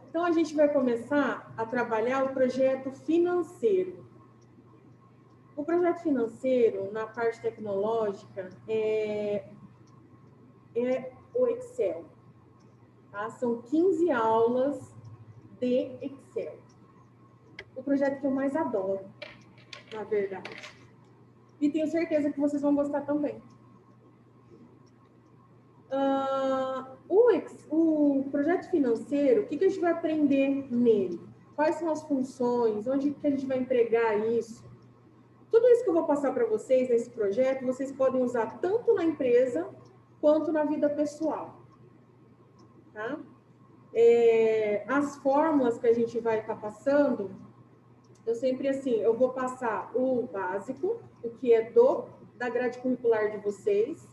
Então, a gente vai começar a trabalhar o projeto financeiro. O projeto financeiro, na parte tecnológica, é o Excel. Tá? São 15 aulas de Excel. O projeto que eu mais adoro, na verdade. E tenho certeza que vocês vão gostar também. O projeto financeiro, o que a gente vai aprender nele? Quais são as funções? Onde que a gente vai empregar isso? Tudo isso que eu vou passar para vocês nesse projeto, vocês podem usar tanto na empresa quanto na vida pessoal. Tá? As fórmulas que a gente vai estar passando, eu sempre assim, eu vou passar o básico, o que é da grade curricular de vocês,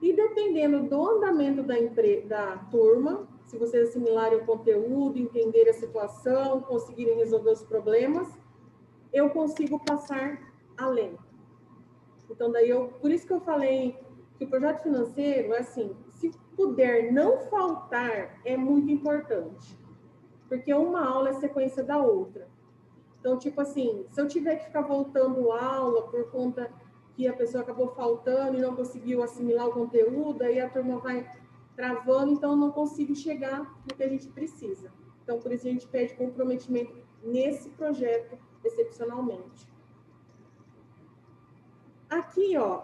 e dependendo do andamento da turma, se vocês assimilarem o conteúdo, entenderem a situação, conseguirem resolver os problemas, eu consigo passar além. Então, por isso que eu falei que o projeto financeiro é assim, se puder não faltar, é muito importante. Porque uma aula é sequência da outra. Então, tipo assim, se eu tiver que ficar voltando aula por conta que a pessoa acabou faltando e não conseguiu assimilar o conteúdo, aí a turma vai travando, então eu não consigo chegar no que a gente precisa. Então, por isso a gente pede comprometimento nesse projeto, excepcionalmente. Aqui, ó,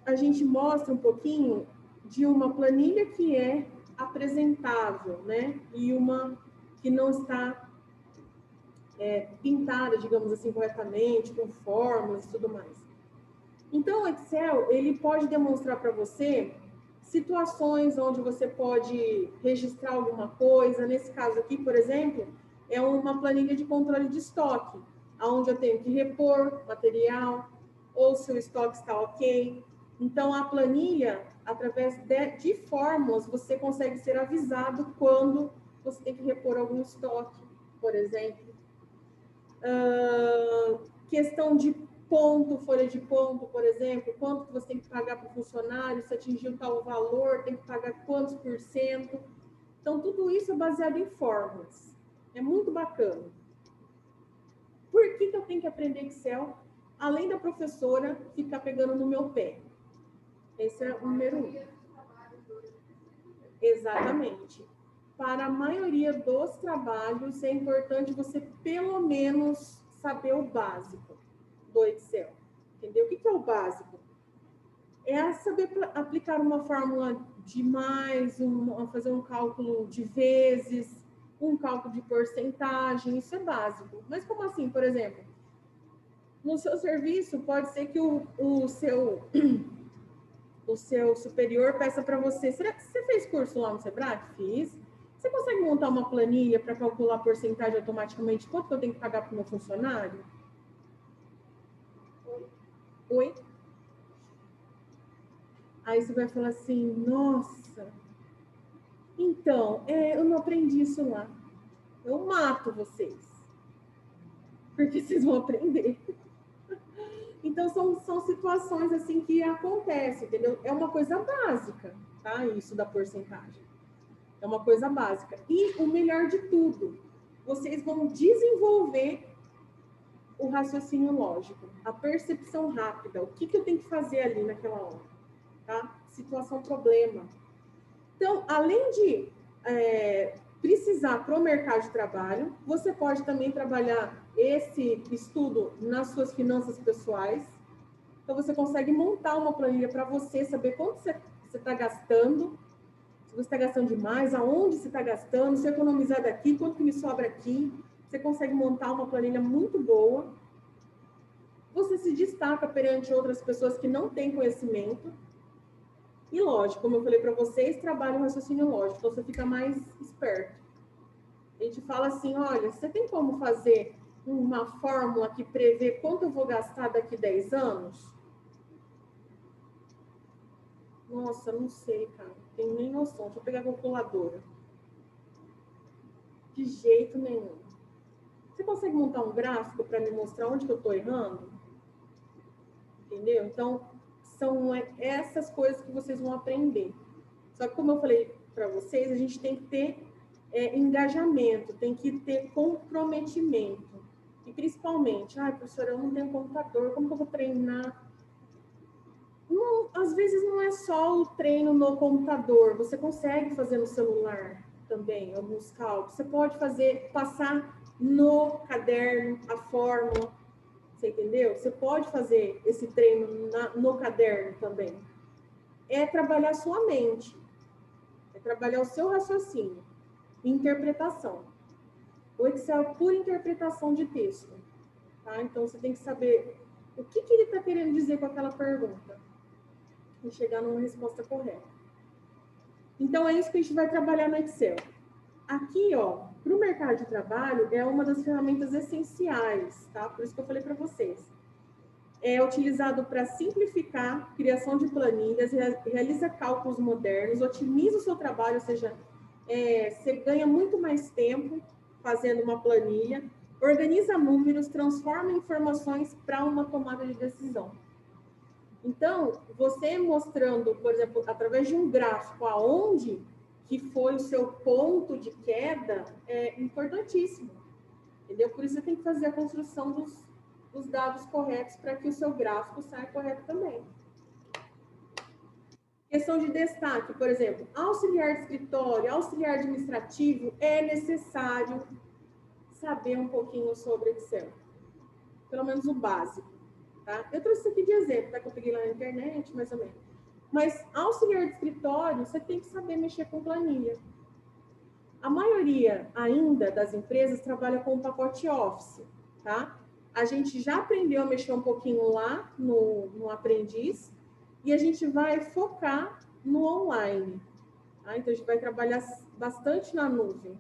a gente mostra um pouquinho de uma planilha que é apresentável, né? E uma que não está pintada, digamos assim, corretamente, com fórmulas e tudo mais. Então, o Excel, ele pode demonstrar para você situações onde você pode registrar alguma coisa. Nesse caso aqui, por exemplo, é uma planilha de controle de estoque, onde eu tenho que repor material, ou se o estoque está ok. Então, a planilha, através de fórmulas, você consegue ser avisado quando você tem que repor algum estoque, por exemplo. Questão de ponto, folha de ponto, por exemplo, quanto você tem que pagar para o funcionário, se atingiu tal valor, tem que pagar quantos por cento. Então, tudo isso é baseado em fórmulas. É muito bacana. Por que eu tenho que aprender Excel? Além da professora ficar pegando no meu pé. Esse é o número 1. Exatamente. Para a maioria dos trabalhos, é importante você, pelo menos, saber o básico do Excel. Entendeu? O que é o básico? É saber aplicar uma fórmula de mais, fazer um cálculo de vezes, um cálculo de porcentagem, isso é básico. Mas como assim, por exemplo? No seu serviço, pode ser que o seu superior peça para você, será que você fez curso lá no Sebrae? Fiz. Você consegue montar uma planilha para calcular a porcentagem automaticamente? Quanto eu tenho que pagar para o meu funcionário? Oi? Aí você vai falar assim, nossa, então, eu não aprendi isso lá. Eu mato vocês. Porque vocês vão aprender. Então, são situações assim que acontecem, entendeu? É uma coisa básica, tá? Isso da porcentagem. É uma coisa básica. E o melhor de tudo, vocês vão desenvolver o raciocínio lógico, a percepção rápida, o que eu tenho que fazer ali naquela hora, tá? Situação, problema. Então, além de precisar para o mercado de trabalho, você pode também trabalhar esse estudo nas suas finanças pessoais. Então, você consegue montar uma planilha para você saber quanto você está gastando, se você está gastando demais, aonde você está gastando, se economizar daqui, quanto que me sobra aqui. Você consegue montar uma planilha muito boa. Você se destaca perante outras pessoas que não têm conhecimento. E lógico, como eu falei para vocês, trabalha o raciocínio lógico, então você fica mais esperto. A gente fala assim, olha, você tem como fazer uma fórmula que prevê quanto eu vou gastar daqui 10 anos? Nossa, não sei, cara. Não tenho nem noção. Deixa eu pegar a calculadora. De jeito nenhum. Você consegue montar um gráfico para me mostrar onde que eu estou errando? Entendeu? Então, são essas coisas que vocês vão aprender. Só que, como eu falei para vocês, a gente tem que ter engajamento, tem que ter comprometimento. E principalmente, professora, eu não tenho computador, como que eu vou treinar? Não, às vezes não é só o treino no computador, você consegue fazer no celular também, alguns cálculos. Você pode passar no caderno a fórmula, você entendeu? Você pode fazer esse treino no caderno também. É trabalhar sua mente, é trabalhar o seu raciocínio, interpretação. O Excel é pura interpretação de texto, tá? Então, você tem que saber o que ele está querendo dizer com aquela pergunta e chegar numa resposta correta. Então, é isso que a gente vai trabalhar no Excel. Aqui, ó, para o mercado de trabalho, é uma das ferramentas essenciais, tá? Por isso que eu falei para vocês. É utilizado para simplificar, criação de planilhas, realiza cálculos modernos, otimiza o seu trabalho, ou seja, você ganha muito mais tempo fazendo uma planilha, organiza números, transforma informações para uma tomada de decisão. Então, você mostrando, por exemplo, através de um gráfico, aonde que foi o seu ponto de queda, é importantíssimo, entendeu? Por isso você tem que fazer a construção dos dados corretos para que o seu gráfico saia correto também. Questão de destaque, por exemplo, auxiliar de escritório, auxiliar administrativo, é necessário saber um pouquinho sobre Excel. Pelo menos o básico, tá? Eu trouxe isso aqui de exemplo, tá? Que eu peguei lá na internet, mais ou menos. Mas auxiliar de escritório, você tem que saber mexer com planilha. A maioria ainda das empresas trabalha com o pacote Office, tá? A gente já aprendeu a mexer um pouquinho lá no aprendiz e a gente vai focar no online, tá? Então, a gente vai trabalhar bastante na nuvem.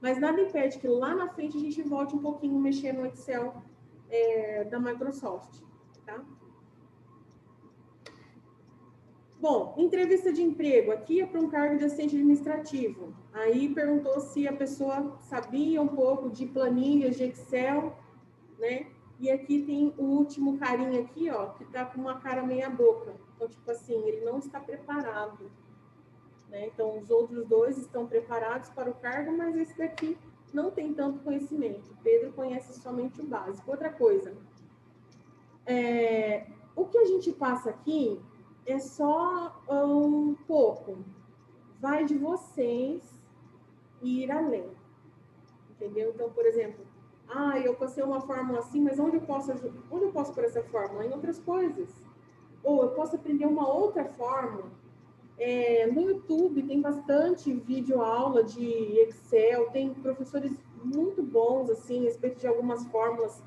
Mas nada impede que lá na frente a gente volte um pouquinho a mexer no Excel da Microsoft, tá? Bom, entrevista de emprego. Aqui é para um cargo de assistente administrativo. Aí perguntou se a pessoa sabia um pouco de planilhas de Excel, né? E aqui tem o último carinha aqui, ó, que tá com uma cara meia boca. Então, tipo assim, ele não está preparado, né? Então, os outros dois estão preparados para o cargo, mas esse daqui não tem tanto conhecimento. Pedro conhece somente o básico. Outra coisa, o que a gente passa aqui é só um pouco. Vai de vocês ir além, entendeu? Então, por exemplo, eu passei uma fórmula assim, mas onde eu posso pôr essa fórmula? Em outras coisas. Ou eu posso aprender uma outra fórmula. No YouTube tem bastante vídeo aula de Excel, tem professores muito bons, assim, a respeito de algumas fórmulas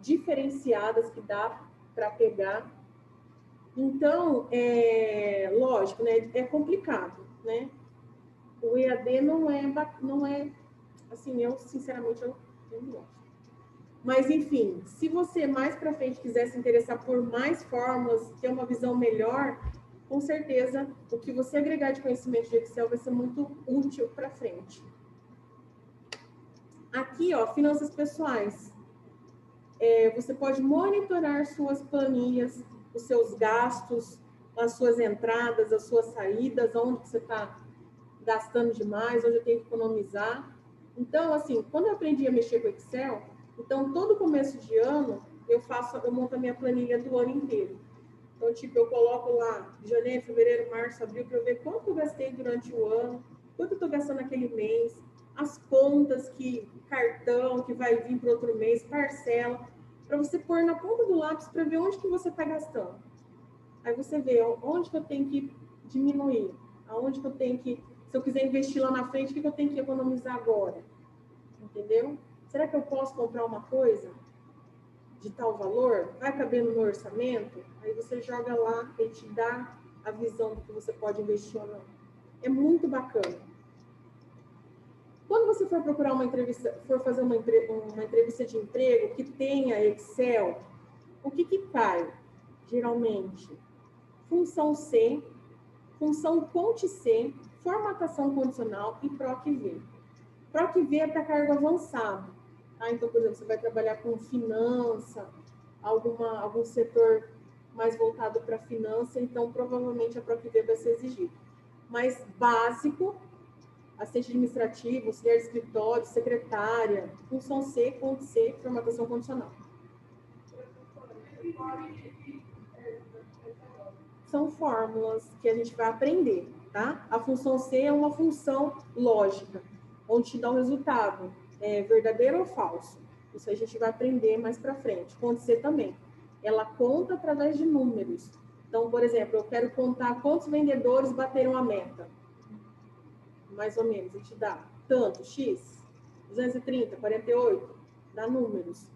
diferenciadas que dá para pegar. Então, lógico, né? É complicado, né? O EAD não é assim, eu sinceramente eu não gosto. Mas enfim, se você mais para frente quiser se interessar por mais fórmulas, ter uma visão melhor, com certeza o que você agregar de conhecimento de Excel vai ser muito útil para frente. Aqui, ó, finanças pessoais. Você pode monitorar suas planilhas, os seus gastos, as suas entradas, as suas saídas, onde você está gastando demais, onde eu tenho que economizar. Então, assim, quando eu aprendi a mexer com Excel, então, todo começo de ano, eu monto a minha planilha do ano inteiro. Então, tipo, eu coloco lá janeiro, fevereiro, março, abril, para eu ver quanto eu gastei durante o ano, quanto eu estou gastando naquele mês, as contas cartão que vai vir para outro mês, parcela, para você pôr na ponta do lápis para ver onde que você está gastando. Aí você vê onde que eu tenho que diminuir, aonde que eu tenho que, se eu quiser investir lá na frente, o que eu tenho que economizar agora? Entendeu? Será que eu posso comprar uma coisa de tal valor? Vai caber no meu orçamento? Aí você joga lá e te dá a visão do que você pode investir ou não. É muito bacana. Quando você for procurar uma entrevista, for fazer uma entrevista de emprego que tenha Excel, o que cai, geralmente? Função C, função Conte C, formatação condicional e PROC-V. PROC-V é para cargo avançado. Tá? Então, por exemplo, você vai trabalhar com finança, algum setor mais voltado para finança, então provavelmente a PROC-V vai ser exigida. Mas básico, assistente administrativo, auxiliar de escritório, secretária, função C, ponto C, formatação condicional. São fórmulas que a gente vai aprender, tá? A função C é uma função lógica, onde te dá um resultado verdadeiro ou falso. Isso a gente vai aprender mais para frente. Ponto C também. Ela conta através de números. Então, por exemplo, eu quero contar quantos vendedores bateram a meta. Mais ou menos, ele te dá tanto, X, 230, 48, dá números.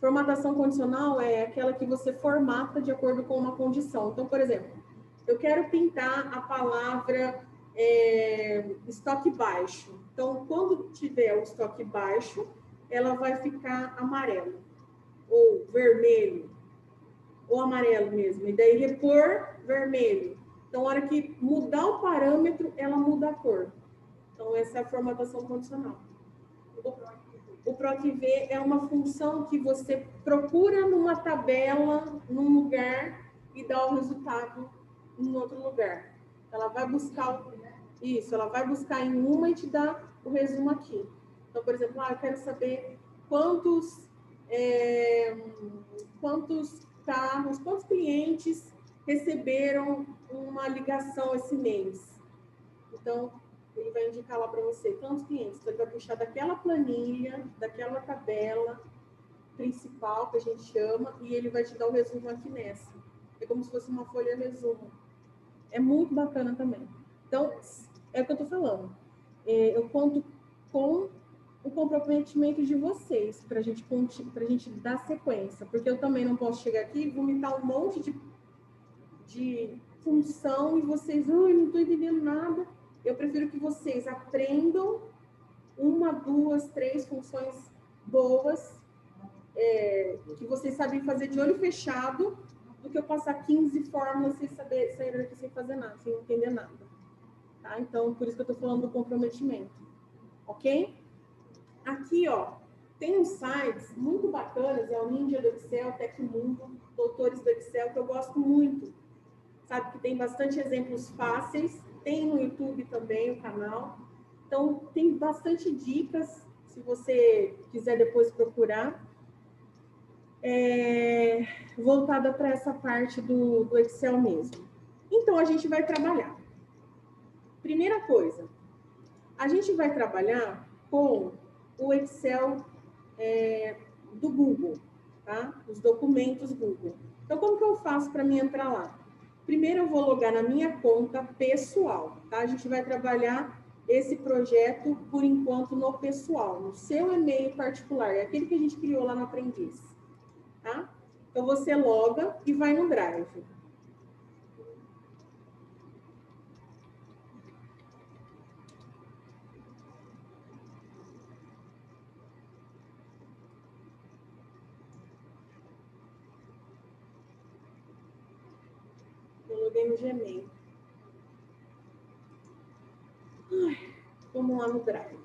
Formatação condicional é aquela que você formata de acordo com uma condição. Então, por exemplo, eu quero pintar a palavra estoque baixo. Então, quando tiver o estoque baixo, ela vai ficar amarelo, ou vermelho, ou amarelo mesmo. E daí repor vermelho. Então, na hora que mudar o parâmetro, ela muda a cor. Então, essa é a formatação condicional. O PROC-V é uma função que você procura numa tabela, num lugar, e dá o resultado em outro lugar. Ela vai buscar isso, ela vai buscar em uma e te dá o resumo aqui. Então, por exemplo, eu quero saber quantos carros, quantos clientes receberam uma ligação esse mês. Então, ele vai indicar lá para você quantos clientes. Então, ele vai puxar daquela planilha, daquela tabela principal, que a gente chama, e ele vai te dar o resumo aqui nessa. É como se fosse uma folha resumo. É muito bacana também. Então, é o que eu estou falando. Eu conto com o comprometimento de vocês para a gente dar sequência. Porque eu também não posso chegar aqui e vomitar um monte de função e vocês, não estou entendendo nada. Eu prefiro que vocês aprendam 1, 2, 3 funções boas, que vocês sabem fazer de olho fechado, do que eu passar 15 fórmulas sem sair daqui sem fazer nada, sem entender nada. Tá? Então, por isso que eu estou falando do comprometimento. Ok? Aqui, ó, tem uns sites muito bacanas, é o Ninja do Excel, Tecmundo, Doutores do Excel, que eu gosto muito. Sabe que tem bastante exemplos fáceis, tem no YouTube também o canal. Então, tem bastante dicas, se você quiser depois procurar, voltada para essa parte do Excel mesmo. Então, a gente vai trabalhar. Primeira coisa, a gente vai trabalhar com o Excel do Google, tá? Os documentos Google. Então, como que eu faço para mim entrar lá? Primeiro, eu vou logar na minha conta pessoal, tá? A gente vai trabalhar esse projeto, por enquanto, no pessoal, no seu e-mail particular, é aquele que a gente criou lá no Aprendiz, tá? Então, você loga e vai no Drive. Eu loguei no Gmail. Vamos lá no Drive.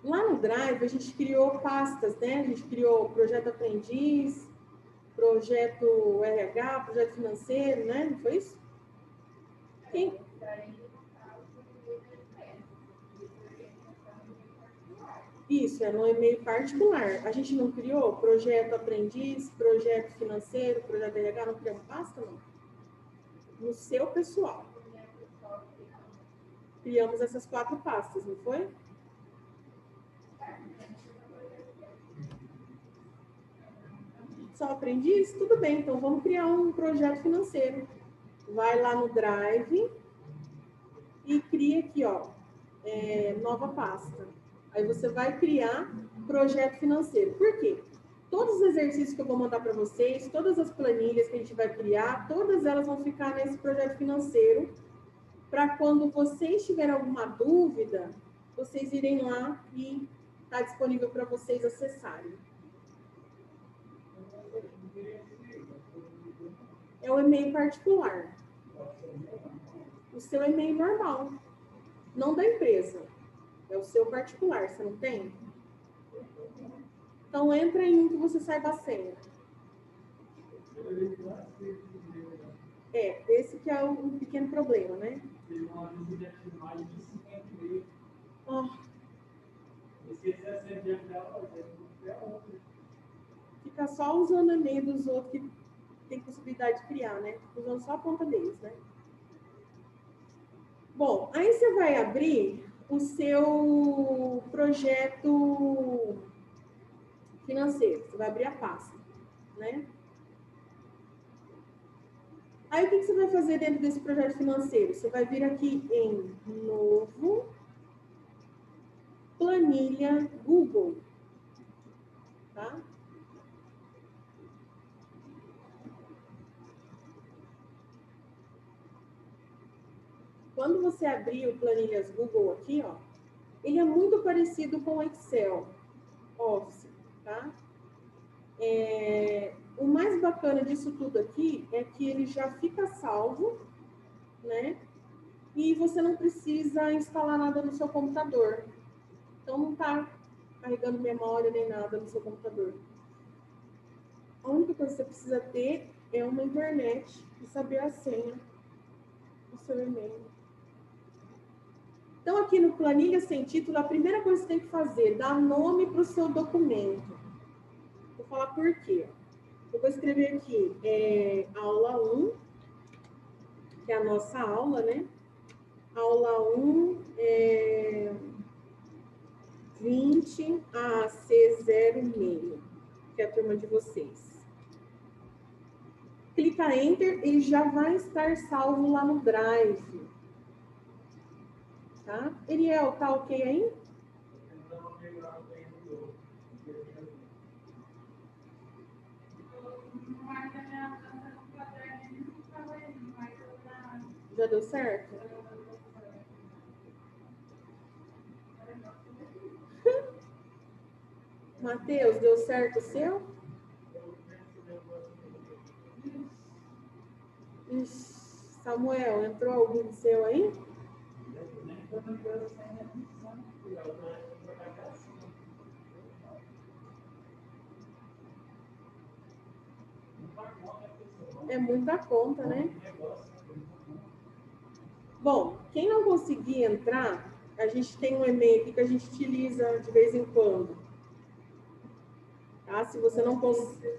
Lá no Drive, a gente criou pastas, né? A gente criou projeto aprendiz, projeto RH, projeto financeiro, né? Não foi isso? Sim. Isso, é no e-mail particular. A gente não criou projeto aprendiz, projeto financeiro, projeto RH, não criamos pasta, não? No seu pessoal. Criamos essas 4 pastas, não foi? Só aprendiz? Tudo bem, então vamos criar um projeto financeiro. Vai lá no Drive e cria aqui, ó, nova pasta. Aí você vai criar projeto financeiro. Por quê? Todos os exercícios que eu vou mandar para vocês, todas as planilhas que a gente vai criar, todas elas vão ficar nesse projeto financeiro, para quando vocês tiverem alguma dúvida, vocês irem lá e está disponível para vocês acessarem. É o e-mail particular. O seu e-mail normal, não da empresa. É o seu particular, você não tem? Então, entra em um que você saiba a senha. Esse que é um pequeno problema, né? Teve uma visita de mais de 50 mil. Ó, Esqueci a senha dela, é outra. fica só usando o e-mail dos outros que tem possibilidade de criar, né? Usando só a conta deles, né? Bom, aí você vai abrir o seu projeto financeiro. Você vai abrir a pasta, né? Aí, o que você vai fazer dentro desse projeto financeiro? Você vai vir aqui em Novo, Planilha Google, tá? Quando você abrir o Planilhas Google aqui, ó, ele é muito parecido com o Excel Office, tá? O mais bacana disso tudo aqui é que ele já fica salvo, né? E você não precisa instalar nada no seu computador. Então, não está carregando memória nem nada no seu computador. A única coisa que você precisa ter é uma internet e saber a senha do seu e-mail. Então, aqui no Planilha Sem Título, a primeira coisa que você tem que fazer, dar nome para o seu documento. Vou falar por quê. Eu vou escrever aqui, aula 1, que é a nossa aula, né? Aula 1, 20 AC06, que é a turma de vocês. Clica Enter, ele já vai estar salvo lá no Drive. Tá? Eliel, tá ok aí? Já deu certo? Matheus, deu certo o seu? Ixi, Samuel, entrou algum seu aí? É muita conta, né? Bom, quem não conseguir entrar, a gente tem um e-mail aqui que a gente utiliza de vez em quando. Tá? Se você não conseguir...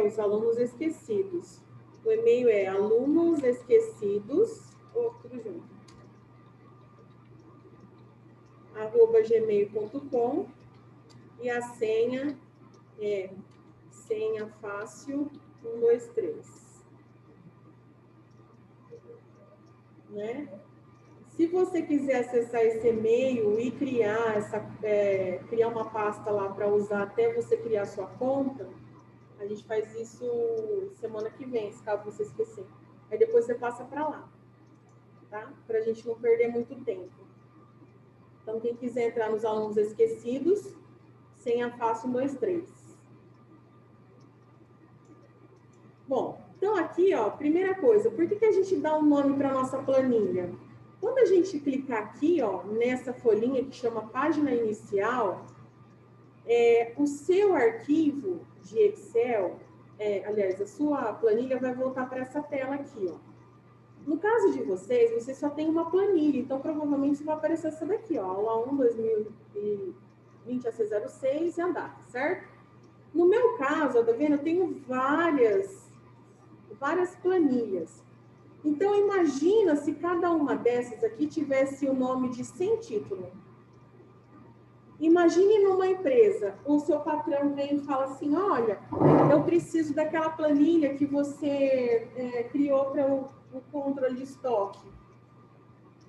os alunos esquecidos. O e-mail é alunosesquecidos, tudo junto, @gmail.com, e a senha é senha fácil 123. Né? Se você quiser acessar esse e-mail e criar criar uma pasta lá para usar até você criar sua conta, a gente faz isso semana que vem, se caso você esquecer. Aí depois você passa para lá, tá? Para a gente não perder muito tempo. Então, quem quiser entrar nos alunos esquecidos, senha fácil 123. Bom, então aqui, ó, primeira coisa, por que a gente dá um nome para nossa planilha? Quando a gente clicar aqui, ó, nessa folhinha que chama página inicial, o seu arquivo de Excel, aliás, a sua planilha vai voltar para essa tela aqui, ó. No caso de vocês só tem uma planilha, então provavelmente vai aparecer essa daqui, ó, aula 1, 2020 a C06 e a data, certo? No meu caso, ó, tá vendo? Eu tenho várias planilhas. Então, imagina se cada uma dessas aqui tivesse o nome de sem título. Imagine numa empresa, o seu patrão vem e fala assim, olha, eu preciso daquela planilha que você criou para o controle de estoque.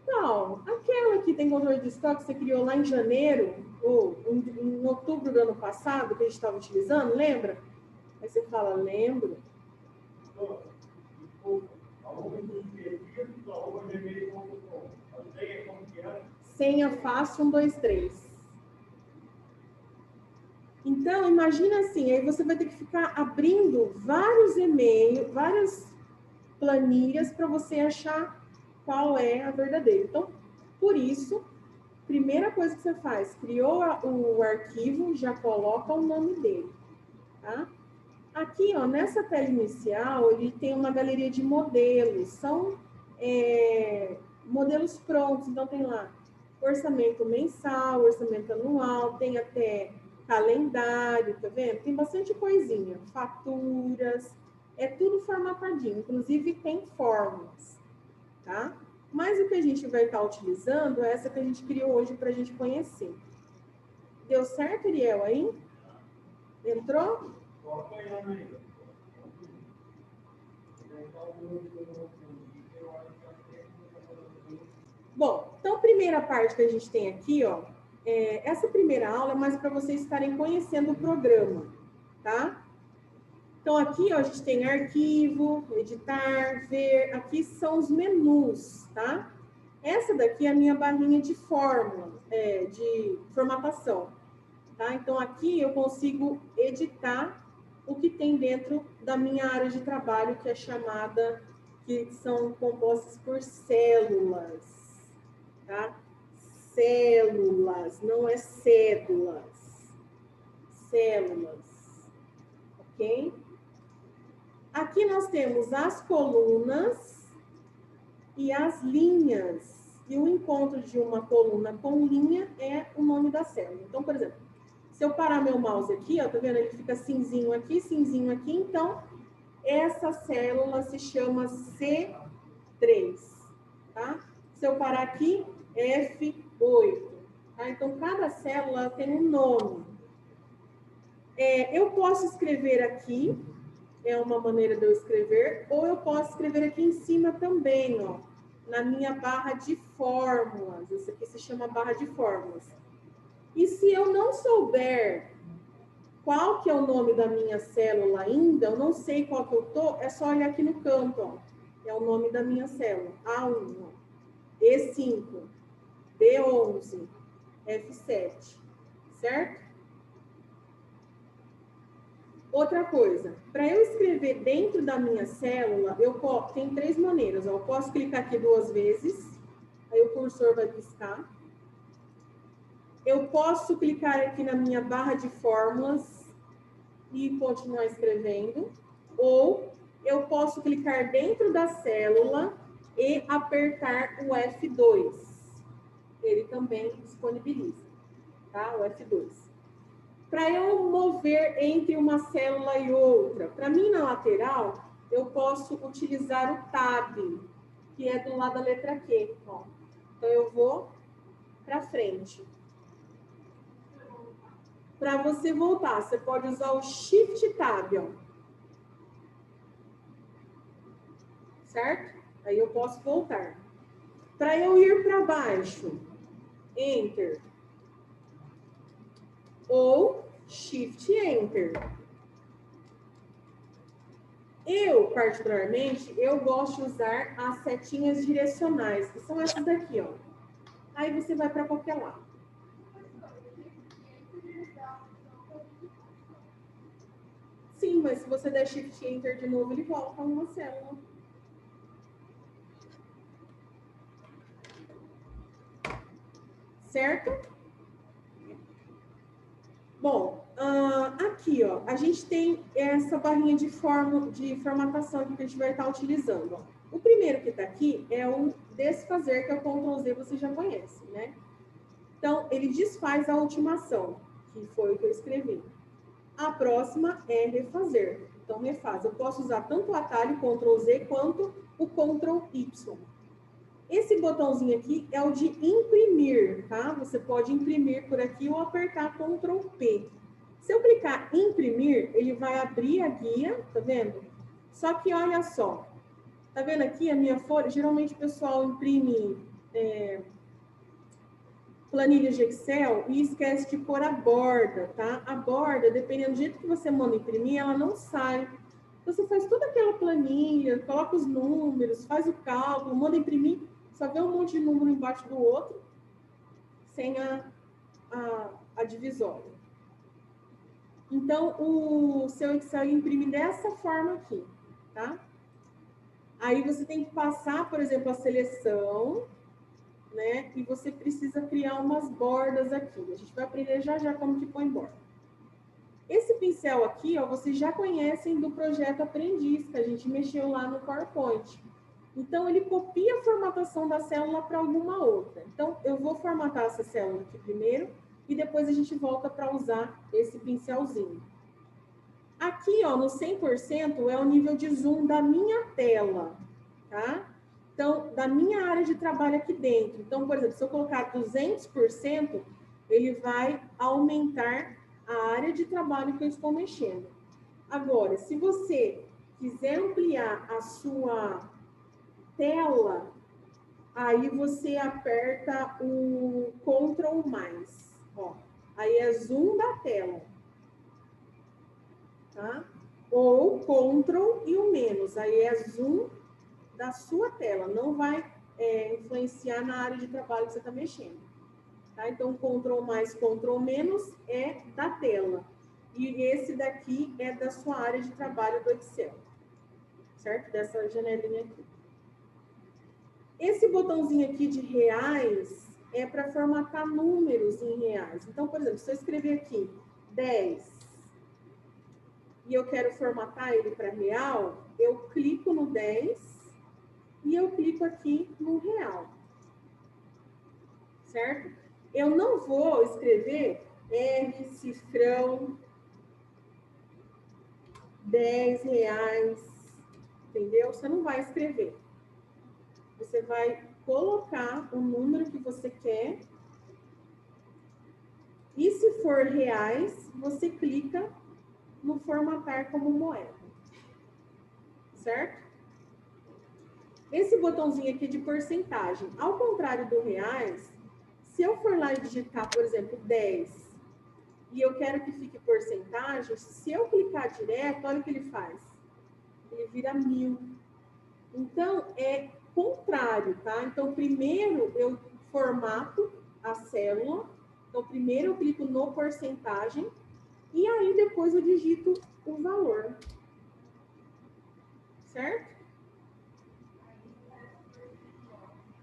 Não, aquela que tem controle de estoque que você criou lá em janeiro, ou em outubro do ano passado, que a gente estava utilizando, lembra? Aí você fala, lembro. Senha fácil 123. Então, imagina assim, aí você vai ter que ficar abrindo vários e-mails, várias planilhas para você achar qual é a verdadeira. Então, por isso, primeira coisa que você faz, criou o arquivo, já coloca o nome dele, tá? Aqui, ó, nessa tela inicial, ele tem uma galeria de modelos, são modelos prontos, então tem lá orçamento mensal, orçamento anual, tem até calendário, tá vendo? Tem bastante coisinha, faturas, é tudo formatadinho, inclusive tem fórmulas, tá? Mas o que a gente vai estar utilizando é essa que a gente criou hoje para a gente conhecer. Deu certo, Ariel, aí? Entrou? Estou apoiando aí. Bom, então a primeira parte que a gente tem aqui, ó, essa primeira aula é mais para vocês estarem conhecendo o programa, tá? Então aqui, ó, a gente tem arquivo, editar, ver, aqui são os menus, tá? Essa daqui é a minha barrinha de fórmula, de formatação, tá? Então aqui eu consigo editar o que tem dentro da minha área de trabalho, que é chamada, que são compostas por células, tá? Células, não é cédulas. Células, ok? Aqui nós temos as colunas e as linhas. E o encontro de uma coluna com linha é o nome da célula. Então, por exemplo, se eu parar meu mouse aqui, ó, tá vendo? Ele fica cinzinho aqui. Então, essa célula se chama C3, tá? Se eu parar aqui, F8. Tá? Então, cada célula tem um nome. Eu posso escrever aqui, é uma maneira de eu escrever, ou eu posso escrever aqui em cima também, ó, na minha barra de fórmulas. Isso aqui se chama barra de fórmulas. E se eu não souber qual que é o nome da minha célula ainda, eu não sei qual que eu tô, é só olhar aqui no canto, ó. É o nome da minha célula. A1, ó. E5, B11, F7, certo? Outra coisa, para eu escrever dentro da minha célula, tem 3 maneiras. Ó. Eu posso clicar aqui 2 vezes, aí o cursor vai piscar. Eu posso clicar aqui na minha barra de fórmulas e continuar escrevendo. Ou eu posso clicar dentro da célula e apertar o F2. Ele também disponibiliza, tá? O F2. Para eu mover entre uma célula e outra, para mim na lateral, eu posso utilizar o Tab, que é do lado da letra Q. Ó. Então eu vou para frente. Para você voltar, você pode usar o Shift Tab, ó. Certo? Aí eu posso voltar. Para eu ir para baixo, Enter. Ou Shift Enter. Eu, particularmente, eu gosto de usar as setinhas direcionais, que são essas daqui, ó. Aí você vai para qualquer lado. Sim, mas se você der Shift Enter de novo, ele volta a uma célula. Certo? Bom, aqui, ó, a gente tem essa barrinha de formatação aqui que a gente vai estar utilizando. Ó. O primeiro que está aqui é o desfazer, que é o Ctrl Z, você já conhece, né? Então, ele desfaz a ultimação, que foi o que eu escrevi. A próxima é refazer. Então, refaz. Eu posso usar tanto o atalho Ctrl Z quanto o Ctrl Y. Esse botãozinho aqui é o de imprimir, tá? Você pode imprimir por aqui ou apertar Ctrl P. Se eu clicar em imprimir, ele vai abrir a guia, tá vendo? Só que olha só, tá vendo aqui a minha folha? Geralmente o pessoal imprime planilhas de Excel e esquece de pôr a borda, tá? A borda, dependendo do jeito que você manda imprimir, ela não sai. Você faz toda aquela planilha, coloca os números, faz o cálculo, manda imprimir, só vê um monte de número embaixo do outro, sem a divisória. Então, o seu Excel imprime dessa forma aqui, tá? Aí você tem que passar, por exemplo, a seleção, né? E você precisa criar umas bordas aqui. A gente vai aprender já já como que põe borda. Esse pincel aqui, ó, vocês já conhecem do projeto Aprendiz, que a gente mexeu lá no PowerPoint. Então, ele copia a formatação da célula para alguma outra. Então, eu vou formatar essa célula aqui primeiro e depois a gente volta para usar esse pincelzinho. Aqui, ó, no 100% é o nível de zoom da minha tela, tá? Então, da minha área de trabalho aqui dentro. Então, por exemplo, se eu colocar 200%, ele vai aumentar a área de trabalho que eu estou mexendo. Agora, se você quiser ampliar a sua tela, aí você aperta o Ctrl+, ó. Aí é zoom da tela, tá? Ou Ctrl e o menos, aí é zoom da sua tela, não vai influenciar na área de trabalho que você está mexendo. Tá? Então, Ctrl+, Ctrl- é da tela. E esse daqui é da sua área de trabalho do Excel. Certo? Dessa janelinha aqui. Esse botãozinho aqui de reais é para formatar números em reais. Então, por exemplo, se eu escrever aqui 10 e eu quero formatar ele para real, eu clico no 10 e eu clico aqui no real. Certo? Eu não vou escrever R, cifrão, 10 reais, entendeu? Você não vai escrever. Você vai colocar o número que você quer. E se for reais, você clica no formatar como moeda. Certo? Esse botãozinho aqui de porcentagem, ao contrário do reais, se eu for lá e digitar, por exemplo, 10, e eu quero que fique porcentagem, se eu clicar direto, olha o que ele faz. Ele vira 1000. Então, é contrário, tá? Então, primeiro eu formato a célula. Então, primeiro eu clico no porcentagem e aí depois eu digito o valor. Certo?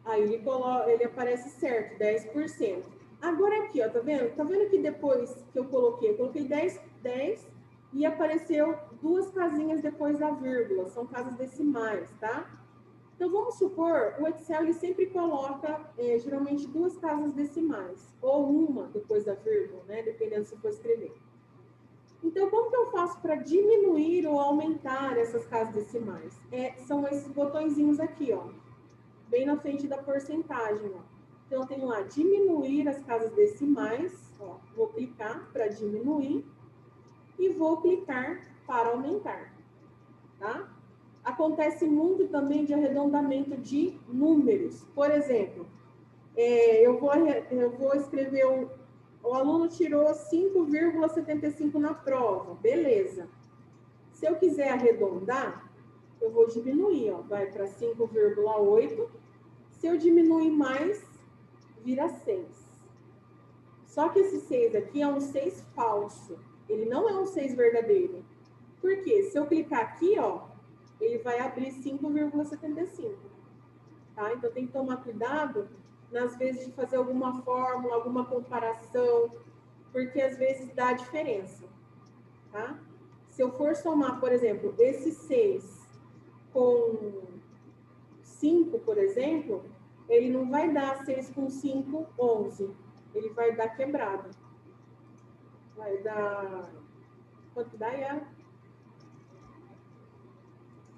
Aí ele aparece certo, 10%. Agora aqui, ó, tá vendo? Tá vendo que depois que eu coloquei 10 e apareceu duas casinhas depois da vírgula, são casas decimais, tá? Então, vamos supor, o Excel ele sempre coloca, geralmente, duas casas decimais, ou uma depois da vírgula, né? Dependendo se for escrever. Então, como que eu faço para diminuir ou aumentar essas casas decimais? São esses botõezinhos aqui, ó, bem na frente da porcentagem, ó. Então, eu tenho lá, diminuir as casas decimais, ó, vou clicar para diminuir e vou clicar para aumentar, tá? Acontece muito também de arredondamento de números. Por exemplo, eu vou escrever, o aluno tirou 5,75 na prova, beleza. Se eu quiser arredondar, eu vou diminuir, ó, vai para 5,8. Se eu diminuir mais, vira 6. Só que esse 6 aqui é um 6 falso, ele não é um 6 verdadeiro. Por quê? Se eu clicar aqui, ó, ele vai abrir 5,75. Tá? Então, tem que tomar cuidado nas vezes de fazer alguma fórmula, alguma comparação, porque às vezes dá diferença. Tá? Se eu for somar, por exemplo, esse 6 com 5, por exemplo, ele não vai dar 6 com 5, 11. Ele vai dar quebrado. Vai dar... Quanto dá, Yara?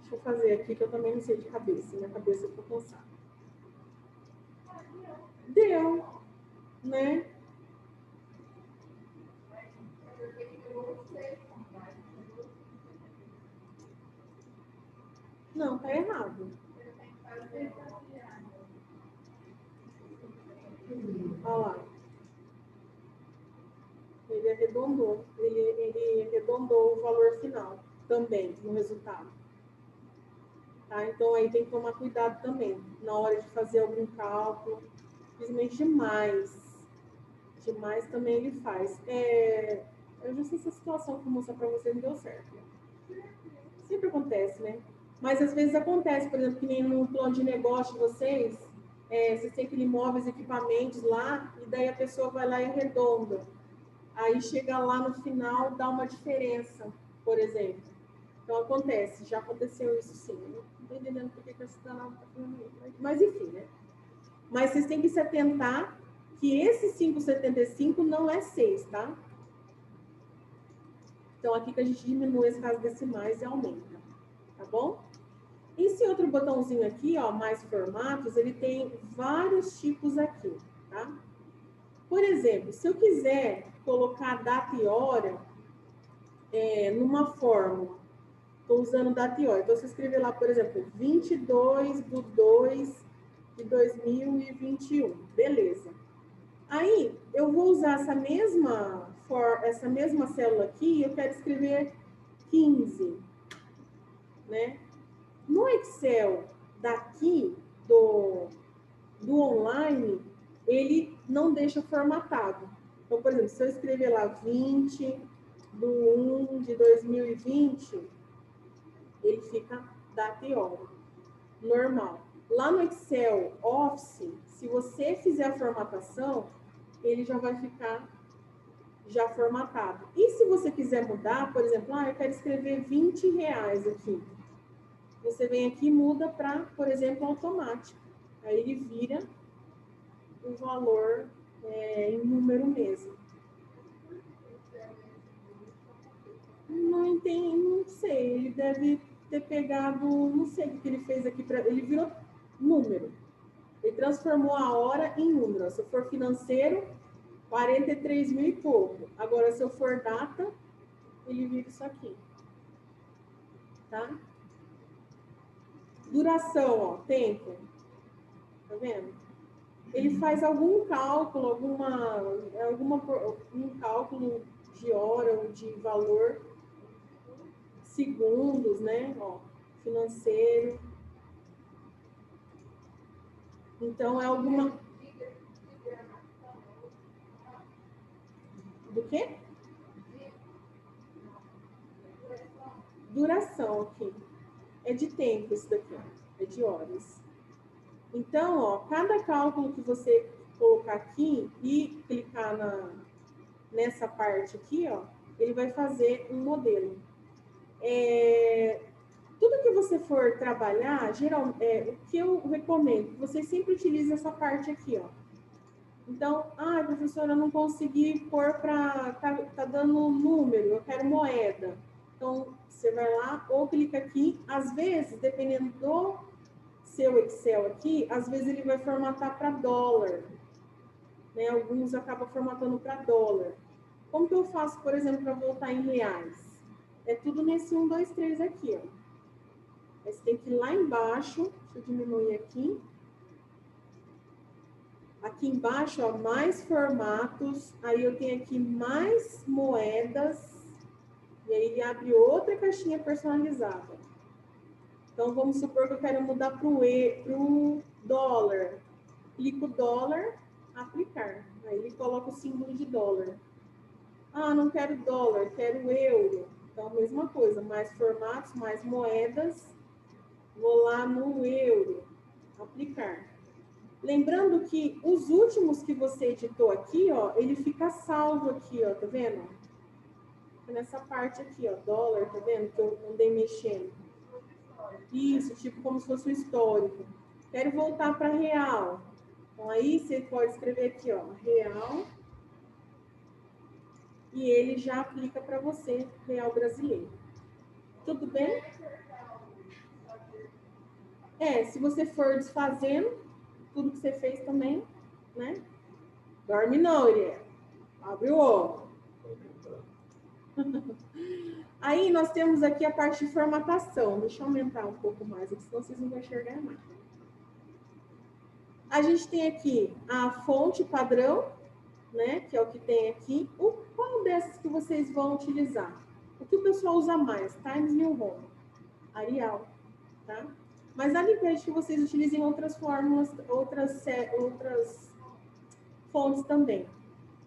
Deixa eu fazer aqui, que eu também não sei de cabeça. Minha cabeça ficou cansada. Deu, né? Não, tá errado. Olha lá. Ele arredondou. Ele arredondou o valor final também no resultado. Tá? Então, aí tem que tomar cuidado também na hora de fazer algum cálculo. Simplesmente demais. Demais também ele faz. Eu já sei se a situação que eu mostrar para vocês não deu certo. Sempre acontece, né? Mas às vezes acontece, por exemplo, que nem no plano de negócio de vocês, vocês têm aquele imóveis, equipamentos lá, e daí a pessoa vai lá e arredonda. Aí chega lá no final, dá uma diferença, por exemplo. Então acontece, já aconteceu isso sim. Não estou entendendo por que Mas enfim, né? Mas vocês têm que se atentar que esse 5,75 não é 6, tá? Então, aqui que a gente diminui as casas decimais e aumenta, tá bom? Esse outro botãozinho aqui, ó, mais formatos, ele tem vários tipos aqui, tá? Por exemplo, se eu quiser colocar data e hora numa fórmula, estou usando data e hora. Então, se eu escrever lá, por exemplo, 22/2/2021, beleza. Aí, eu vou usar essa mesma célula aqui e eu quero escrever 15, né? No Excel daqui do online, ele não deixa formatado. Então, por exemplo, se eu escrever lá 20/1/2020, ele fica data e hora, normal. Lá no Excel Office, se você fizer a formatação, ele já vai ficar já formatado. E se você quiser mudar, por exemplo, eu quero escrever R$20 aqui. Você vem aqui e muda para, por exemplo, automático. Aí ele vira o valor em número mesmo. Não sei, ele deve ter pegado, não sei o que ele fez aqui, ele virou número. Ele transformou a hora em número. Se eu for financeiro, 43 mil e pouco. Agora, se eu for data, ele vira isso aqui. Tá? Duração, ó, tempo. Tá vendo? Ele faz algum cálculo, um cálculo de hora ou de valor, segundos, né? Ó, financeiro. Então, é alguma... Do quê? Duração aqui. É de tempo isso daqui, ó. É de horas. Então, ó, cada cálculo que você colocar aqui e clicar nessa parte aqui, ó, ele vai fazer um modelo. Tudo que você for trabalhar, o que eu recomendo, você sempre utilize essa parte aqui, ó. Então, professora, eu não consegui pôr para... Tá dando número, eu quero moeda. Então, você vai lá ou clica aqui. Às vezes, dependendo do seu Excel aqui, às vezes ele vai formatar para dólar. Né? Alguns acabam formatando para dólar. Como que eu faço, por exemplo, para voltar em reais? É tudo nesse 1, 2, 3 aqui, ó. Aí você tem que ir lá embaixo, deixa eu diminuir aqui. Aqui embaixo, ó, mais formatos. Aí eu tenho aqui mais moedas. E aí ele abre outra caixinha personalizada. Então, vamos supor que eu quero mudar para o dólar. Clico dólar, aplicar. Aí ele coloca o símbolo de dólar. Não quero dólar, quero euro. Então, mesma coisa, mais formatos, mais moedas. Vou lá no euro, aplicar. Lembrando que os últimos que você editou aqui, ó, ele fica salvo aqui, ó, tá vendo? Nessa parte aqui, ó, dólar, tá vendo? Que eu andei mexendo. Isso, tipo como se fosse o histórico. Quero voltar para real. Então, aí você pode escrever aqui, ó, real. E ele já aplica para você, real brasileiro. Tudo bem? Se você for desfazendo tudo que você fez também, né? Dorme não, Iriel. Abre o olho. Aí nós temos aqui a parte de formatação. Deixa eu aumentar um pouco mais, senão vocês não vão enxergar mais. A gente tem aqui a fonte padrão, né? Que é o que tem aqui. Qual dessas que vocês vão utilizar? O que o pessoal usa mais? Times New Roman, Arial, tá? Mas nada impede que vocês utilizem outras fórmulas, outras fontes também.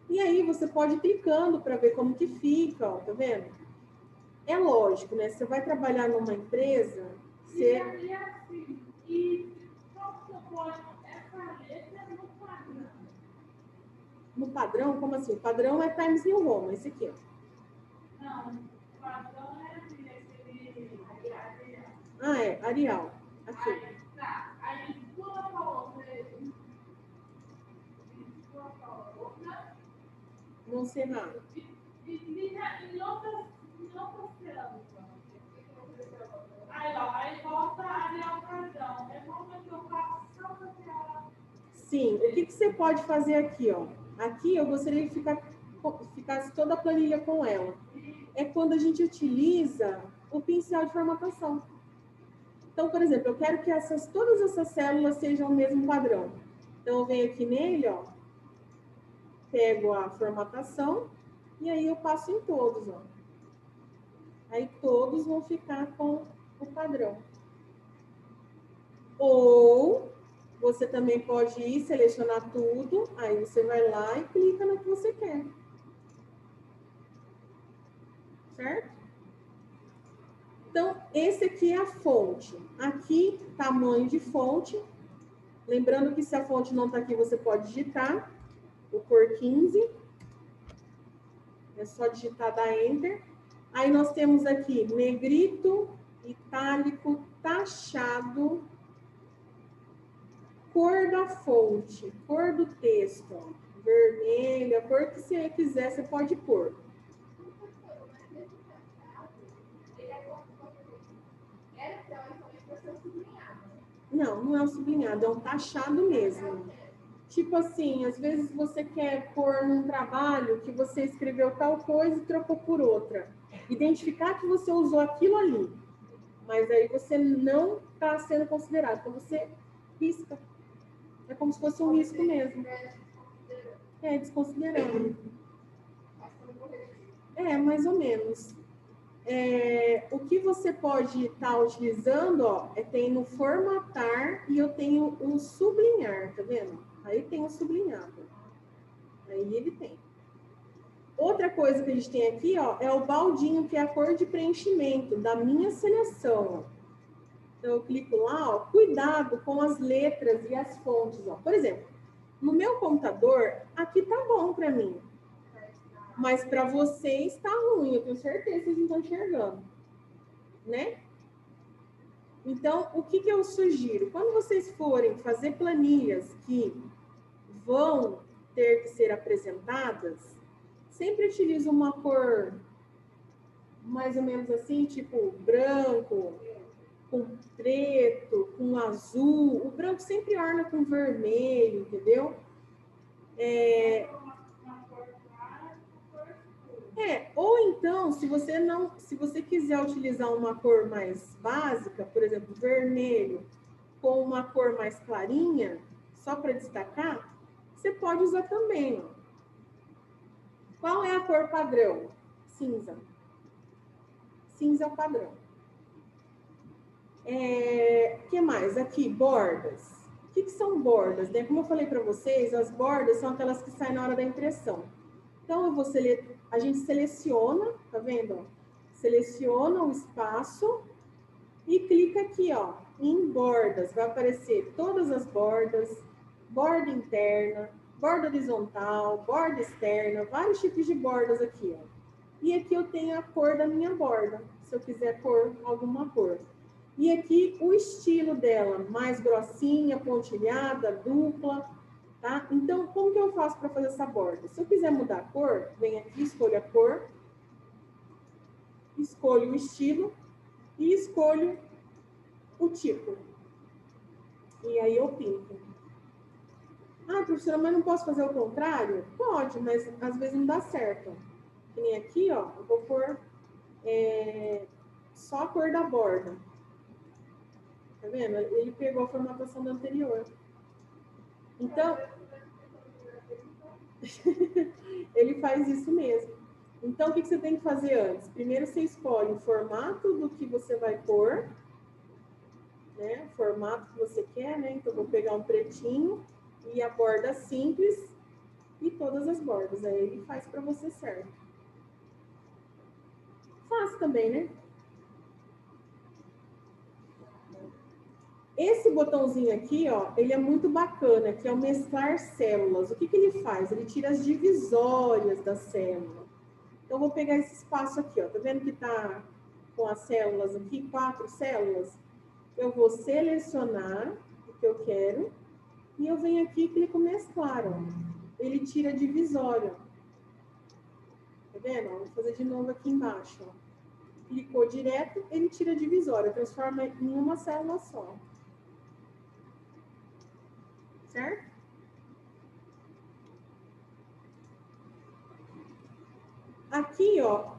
E aí você pode ir clicando para ver como que fica, ó, tá vendo? É lógico, né? Você vai trabalhar numa empresa, você... E qual que eu coloco essa letra no padrão? No padrão? Como assim? O padrão é Times New Roman, esse aqui, ó. Não, o padrão é esse Arial. É Arial. Aqui. Montserrat. Em outras cerâmicas. Aí volta ali ao padrão. É como que eu faço só para ela. Sim, o que você pode fazer aqui, ó? Aqui eu gostaria que ficasse toda a planilha com ela. É quando a gente utiliza o pincel de formatação. Então, por exemplo, eu quero que todas essas células sejam o mesmo padrão. Então, eu venho aqui nele, ó, pego a formatação e aí eu passo em todos, ó. Aí todos vão ficar com o padrão. Ou você também pode ir selecionar tudo, aí você vai lá e clica no que você quer. Certo? Então, esse aqui é a fonte. Aqui, tamanho de fonte. Lembrando que se a fonte não está aqui, você pode digitar o cor 15. É só digitar, dar Enter. Aí nós temos aqui negrito, itálico, taxado, cor da fonte, cor do texto, ó, vermelha, a cor que você quiser, você pode pôr. Não, não é um sublinhado, é um taxado mesmo. Tipo assim, às vezes você quer pôr num trabalho que você escreveu tal coisa e trocou por outra. Identificar que você usou aquilo ali. Mas aí você não está sendo considerado. Então você risca. É como se fosse um risco mesmo. É, desconsiderando. É, mais ou menos. O que você pode estar utilizando, ó, tem no formatar e eu tenho o sublinhar, tá vendo? Aí tem o sublinhado. Aí ele tem. Outra coisa que a gente tem aqui, ó, é o baldinho, que é a cor de preenchimento da minha seleção. Então, eu clico lá, ó, cuidado com as letras e as fontes, ó. Por exemplo, no meu computador, aqui tá bom para mim. Mas para vocês tá ruim, eu tenho certeza que vocês não estão enxergando. Né? Então, o que eu sugiro? Quando vocês forem fazer planilhas que vão ter que ser apresentadas, sempre utilize uma cor mais ou menos assim, tipo branco, com preto, com azul. O branco sempre orna com vermelho, entendeu? Ou então, se você quiser utilizar uma cor mais básica, por exemplo, vermelho, com uma cor mais clarinha, só para destacar, você pode usar também. Ó. Qual é a cor padrão? Cinza. Cinza é o padrão. O que mais? Aqui, bordas. O que são bordas? Né? Como eu falei para vocês, as bordas são aquelas que saem na hora da impressão. Então, a gente seleciona, tá vendo? Seleciona o espaço e clica aqui, ó, em bordas. Vai aparecer todas as bordas, borda interna, borda horizontal, borda externa, vários tipos de bordas aqui, ó. E aqui eu tenho a cor da minha borda, se eu quiser pôr alguma cor. E aqui o estilo dela, mais grossinha, pontilhada, dupla, tá? Então, como que eu faço para fazer essa borda? Se eu quiser mudar a cor, venho aqui, escolho a cor, escolho o estilo e escolho o tipo. E aí eu pinto. Ah, professora, mas não posso fazer o contrário? Pode, mas às vezes não dá certo. Que nem aqui, ó, eu vou pôr só a cor da borda. Tá vendo? Ele pegou a formatação da anterior. Então, ele faz isso mesmo. Então, o que você tem que fazer antes? Primeiro, você escolhe o formato do que você vai pôr, né? O formato que você quer, né? Então, eu vou pegar um pretinho e a borda simples e todas as bordas. Aí ele faz para você certo. Fácil também, né? Esse botãozinho aqui, ó, ele é muito bacana, que é o mesclar células. O que ele faz? Ele tira as divisórias da célula. Então, eu vou pegar esse espaço aqui, ó. Tá vendo que tá com as células aqui, 4 células? Eu vou selecionar o que eu quero e eu venho aqui e clico mesclar, ó. Ele tira a divisória. vendo? Vou fazer de novo aqui embaixo. Ó. Clicou direto, ele tira a divisória, transforma em uma célula só. Certo? Aqui, ó,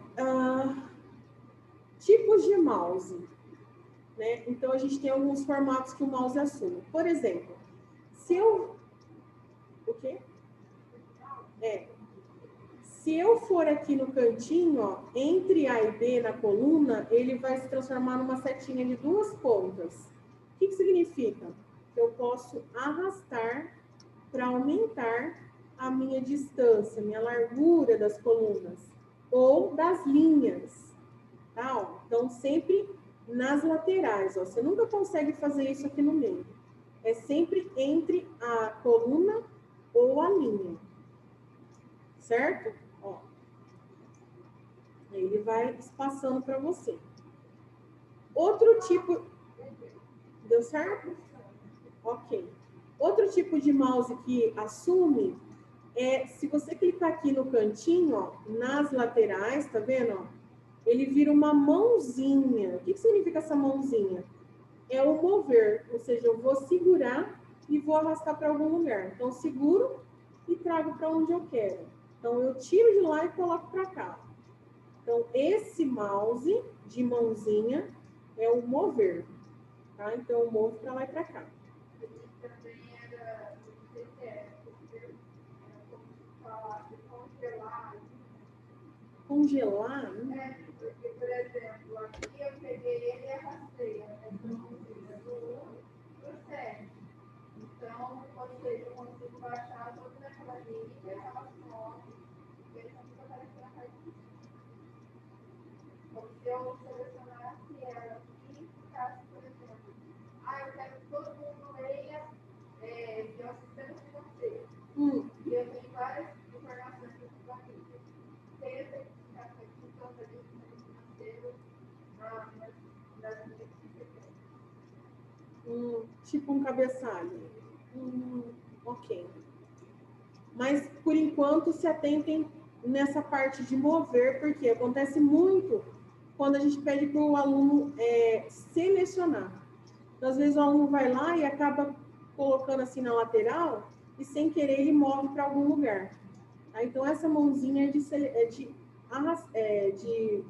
tipos de mouse. Né? Então, a gente tem alguns formatos que o mouse assume. Por exemplo, se eu... O quê? Se eu for aqui no cantinho, ó, entre A e B na coluna, ele vai se transformar numa setinha de duas pontas. O que significa? Eu posso arrastar para aumentar a minha distância, minha largura das colunas, ou das linhas. Tá? Ó, então, sempre nas laterais. Ó. Você nunca consegue fazer isso aqui no meio. É sempre entre a coluna ou a linha. Certo? Ó. Ele vai espaçando para você. Outro tipo... Deu certo? Ok. Outro tipo de mouse que assume é, se você clicar aqui no cantinho, ó, nas laterais, tá vendo? Ó, ele vira uma mãozinha. O que significa essa mãozinha? É o mover, ou seja, eu vou segurar e vou arrastar para algum lugar. Então, seguro e trago para onde eu quero. Então, eu tiro de lá e coloco para cá. Então, esse mouse de mãozinha é o mover, tá? Então, eu movo para lá e para cá. Também era, não sei se é, como falar, congelar. Congelar? Porque, por exemplo, aqui eu peguei ele e arrastei, né? Então, do 7. Então, ou seja, eu consigo baixar toda aquela linha, aquela foto, e aí não fica aparecendo a parte de cima. Como se eu selecionasse ela aqui e ficasse, por exemplo, eu quero que todo mundo leia de um sistema financeiro. E eu tenho várias informações sobre a Bíblia. Tem essa identificação da Bíblia financeiro nas minhas secretas. Tipo um cabeçalho. Ok. Mas, por enquanto, se atentem nessa parte de mover, porque acontece muito quando a gente pede para o aluno selecionar. Então, às vezes, o aluno vai lá e acaba colocando assim na lateral e, sem querer, ele move para algum lugar. Tá? Então, essa mãozinha é de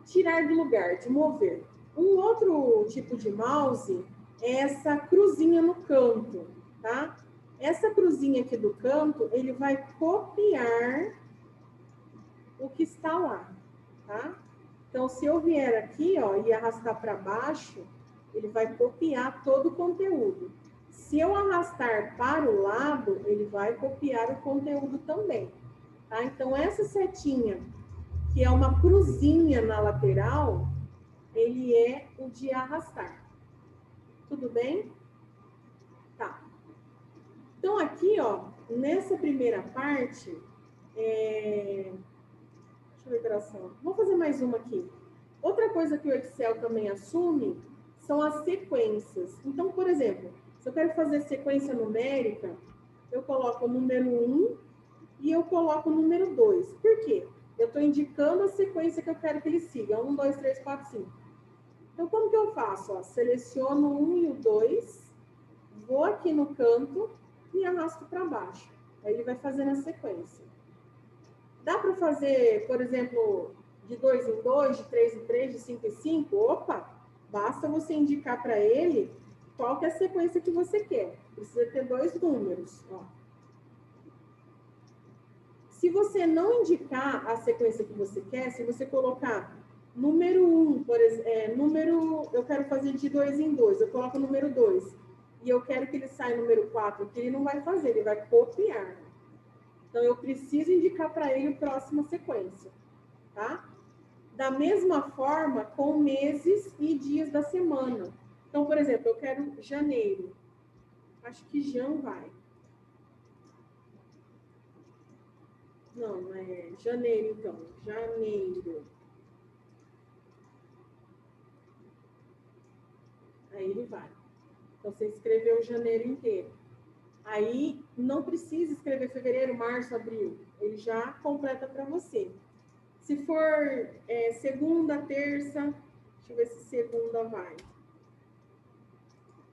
tirar do lugar, de mover. Um outro tipo de mouse é essa cruzinha no canto, tá? Essa cruzinha aqui do canto, ele vai copiar o que está lá, tá? Então, se eu vier aqui, ó, e arrastar para baixo, ele vai copiar todo o conteúdo. Se eu arrastar para o lado, ele vai copiar o conteúdo também, tá? Então, essa setinha, que é uma cruzinha na lateral, ele é o de arrastar. Tudo bem? Tá. Então, aqui, ó, nessa primeira parte, deixa eu ver a operação. Vou fazer mais uma aqui. Outra coisa que o Excel também assume são as sequências. Então, por exemplo, se eu quero fazer sequência numérica, eu coloco o número 1 e eu coloco o número 2. Por quê? Eu estou indicando a sequência que eu quero que ele siga. 1, 2, 3, 4, 5. Então, como que eu faço? Ó, seleciono o 1 e o 2, vou aqui no canto e arrasto para baixo. Aí ele vai fazendo a sequência. Dá para fazer, por exemplo, de 2 em 2, de 3 em 3, de 5 em 5? Opa! Basta você indicar para ele qual que é a sequência que você quer. Precisa ter 2 números. Ó. Se você não indicar a sequência que você quer, se você colocar número 1, por exemplo, eu quero fazer de 2 em 2, eu coloco o número 2, e eu quero que ele saia número 4, que ele não vai fazer, ele vai copiar. Então, eu preciso indicar para ele a próxima sequência, tá? Da mesma forma, com meses e dias da semana. Então, por exemplo, eu quero janeiro. Acho que Jan vai. Não, é janeiro, então. Janeiro. Aí ele vai. Então, você escreveu janeiro inteiro. Aí não precisa escrever fevereiro, março, abril. Ele já completa para você. Se for segunda, terça, deixa eu ver se segunda vai.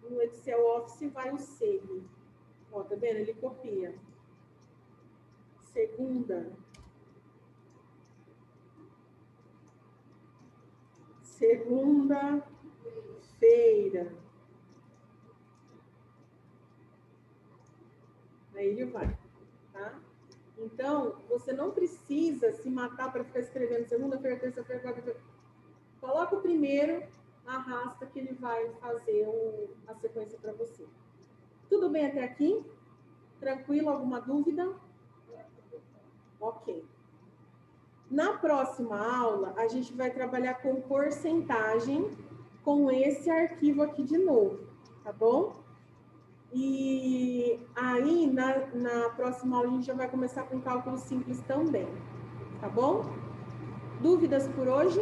No Excel Office vai o SEG. Ó, tá vendo? Ele copia. Segunda. Segunda-feira. Aí ele vai, tá? Então, você não precisa se matar para ficar escrevendo segunda-feira, terça-feira, quarta-feira. Coloca o primeiro, arrasta que ele vai fazer a sequência para você. Tudo bem até aqui? Tranquilo? Alguma dúvida? Ok. Na próxima aula, a gente vai trabalhar com porcentagem com esse arquivo aqui de novo, tá bom? E aí, na próxima aula, a gente já vai começar com cálculo simples também, tá bom? Dúvidas por hoje?